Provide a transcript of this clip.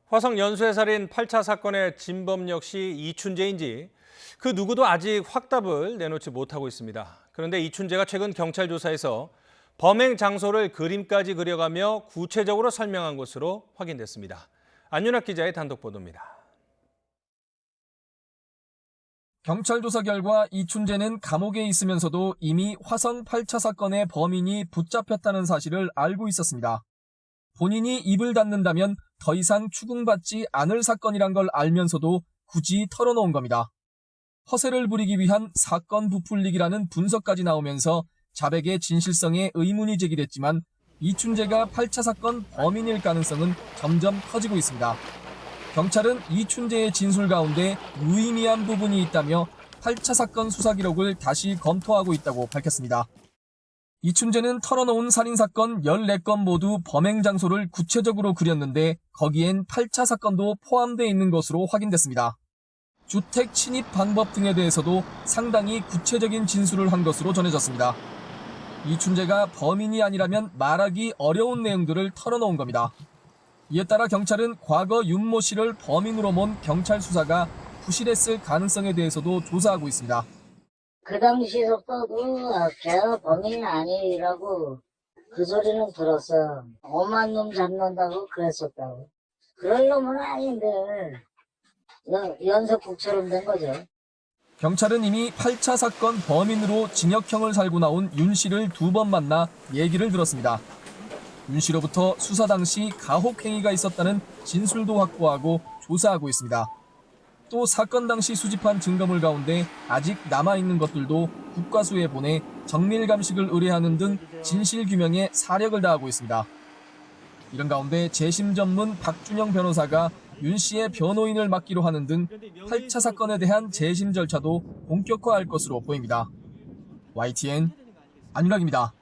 화성 연쇄 살인 8차 사건의 진범 역시 이춘재인지 그 누구도 아직 확답을 내놓지 못하고 있습니다. 그런데 이춘재가 최근 경찰 조사에서 범행 장소를 그림까지 그려가며 구체적으로 설명한 것으로 확인됐습니다. 안윤학 기자의 단독 보도입니다. 경찰 조사 결과 이춘재는 감옥에 있으면서도 이미 화성 8차 사건의 범인이 붙잡혔다는 사실을 알고 있었습니다. 본인이 입을 닫는다면 더 이상 추궁받지 않을 사건이란 걸 알면서도 굳이 털어놓은 겁니다. 허세를 부리기 위한 사건 부풀리기라는 분석까지 나오면서 자백의 진실성에 의문이 제기됐지만 이춘재가 8차 사건 범인일 가능성은 점점 커지고 있습니다. 경찰은 이춘재의 진술 가운데 유의미한 부분이 있다며 8차 사건 수사 기록을 다시 검토하고 있다고 밝혔습니다. 이춘재는 털어놓은 살인사건 14건 모두 범행 장소를 구체적으로 그렸는데 거기엔 8차 사건도 포함되어 있는 것으로 확인됐습니다. 주택 침입 방법 등에 대해서도 상당히 구체적인 진술을 한 것으로 전해졌습니다. 이춘재가 범인이 아니라면 말하기 어려운 내용들을 털어놓은 겁니다. 이에 따라 경찰은 과거 윤모 씨를 범인으로 몬 경찰 수사가 부실했을 가능성에 대해서도 조사하고 있습니다. 그 당시에서도 걔가 범인이 아니라고 그 소리는 들었어. 엄한 놈 잡는다고 그랬었다고. 그럴 놈은 아닌데 연쇄국처럼 된 거죠. 경찰은 이미 8차 사건 범인으로 징역형을 살고 나온 윤 씨를 2번 만나 얘기를 들었습니다. 윤 씨로부터 수사 당시 가혹행위가 있었다는 진술도 확보하고 조사하고 있습니다. 또 사건 당시 수집한 증거물 가운데 아직 남아있는 것들도 국과수에 보내 정밀감식을 의뢰하는 등 진실규명에 사력을 다하고 있습니다. 이런 가운데 재심 전문 박준영 변호사가 윤 씨의 변호인을 맡기로 하는 등 8차 사건에 대한 재심 절차도 본격화할 것으로 보입니다. YTN 안윤학입니다.